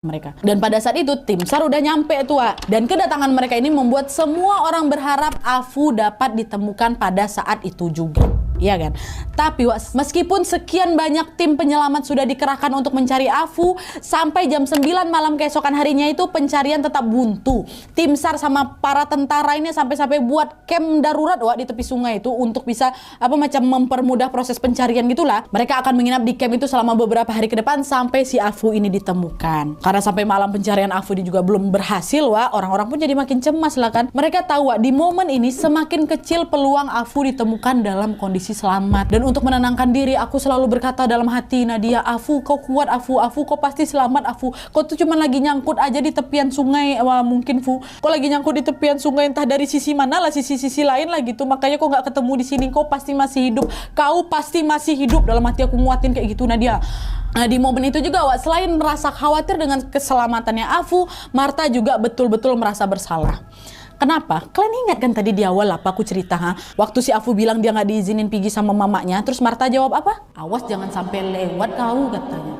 mereka. Dan pada saat itu tim SAR udah nyampe tuh, Wak. Dan kedatangan mereka ini membuat semua orang berharap Afu dapat ditemukan pada saat itu juga. Iya kan? Tapi Wak, meskipun sekian banyak tim penyelamat sudah dikerahkan untuk mencari Afu, sampai jam 9 malam keesokan harinya itu pencarian tetap buntu. Tim SAR sama para tentara ini sampai-sampai buat camp darurat, Wak, di tepi sungai itu untuk bisa macam mempermudah proses pencarian gitulah. Mereka akan menginap di camp itu selama beberapa hari ke depan sampai si Afu ini ditemukan. Karena sampai malam pencarian Afu ini juga belum berhasil, Wak, orang-orang pun jadi makin cemas lah kan. Mereka tahu, Wak, di momen ini semakin kecil peluang Afu ditemukan dalam kondisi selamat. Dan untuk menenangkan diri, aku selalu berkata dalam hati, Nadia, Afu kau kuat, Afu kau pasti selamat, Afu. Kau tuh cuma lagi nyangkut aja di tepian sungai, mungkin Fu. Kau lagi nyangkut di tepian sungai, entah dari sisi mana lah, sisi lain lah gitu. Makanya kau nggak ketemu di sini. Kau pasti masih hidup. Kau pasti masih hidup. Dalam hati aku nguatin kayak gitu, Nadia. Nah, di momen itu juga, Wak, selain merasa khawatir dengan keselamatannya Afu, Marta juga betul-betul merasa bersalah. Kenapa? Kalian ingat kan tadi di awal apa aku cerita, ha? Waktu si Afu bilang dia nggak diizinin pergi sama mamanya, terus Marta jawab apa? Awas jangan sampai lewat kau, katanya.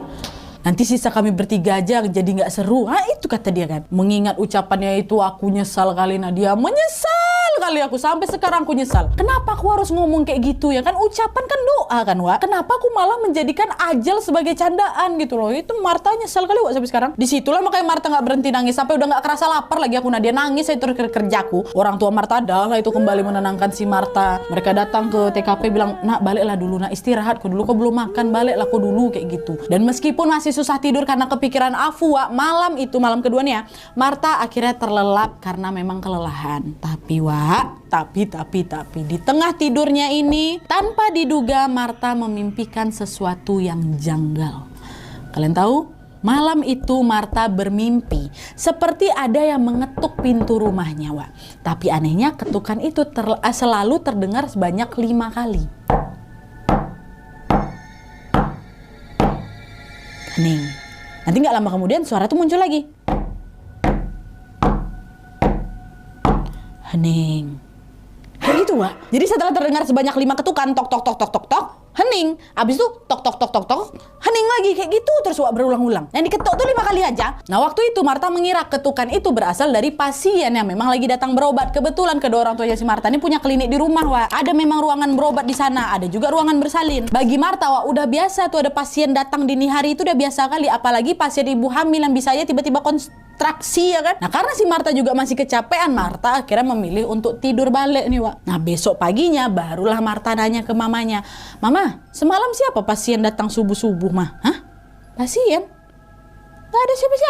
Nanti sisa kami bertiga aja jadi nggak seru. Itu kata dia kan. Mengingat ucapannya itu aku nyesal kali, Nadia. Menyesal kali aku. Sampai sekarang aku nyesal. Kenapa aku harus ngomong kayak gitu ya kan? Ucapan kan doa kan, Wak. Kenapa aku malah menjadikan ajal sebagai candaan gitu loh. Itu Marta nyesal kali, Wak, sampai sekarang. Disitulah makanya Marta nggak berhenti nangis. Sampai udah nggak kerasa lapar lagi aku, Nadia nangis itu kerjaku. Orang tua Marta adalah itu kembali menenangkan si Marta. Mereka datang ke TKP bilang, nak baliklah dulu, nak istirahat kau dulu, kau belum makan, baliklah kau dulu kayak gitu. Dan meskipun masih susah tidur karena kepikiran Afu, Wak, malam keduanya Marta akhirnya terlelap karena memang kelelahan. Tapi Wak, tapi di tengah tidurnya ini tanpa diduga Marta memimpikan sesuatu yang janggal. Kalian tahu? Malam itu Marta bermimpi seperti ada yang mengetuk pintu rumahnya, Wak. Tapi anehnya ketukan itu selalu terdengar sebanyak 5 kali. Hening. Nanti nggak lama kemudian suara itu muncul lagi. Hening. Kayak gitu, Wak. Jadi setelah terdengar sebanyak 5 ketukan, tok tok tok tok tok tok, hening. Abis itu tok tok tok tok tok, hening lagi kayak gitu terus, Wak, berulang-ulang. Yang diketuk tuh 5 kali aja. Nah, waktu itu Marta mengira ketukan itu berasal dari pasien yang memang lagi datang berobat. Kebetulan kedua orang tuanya si Marta ini punya klinik di rumah, Wak. Ada memang ruangan berobat di sana, ada juga ruangan bersalin. Bagi Marta, Wak, udah biasa tuh ada pasien datang dini hari itu udah biasa kali, apalagi pasien ibu hamil yang bisa aja tiba-tiba kontraksi ya kan. Nah, karena si Marta juga masih kecapean, Marta akhirnya memilih untuk tidur balik nih, Wak. Nah, besok paginya barulah Marta nanya ke mamanya, Mama, semalam siapa pasien datang subuh-subuh, Mah? Hah? Pasien? Gak ada siapa-siapa.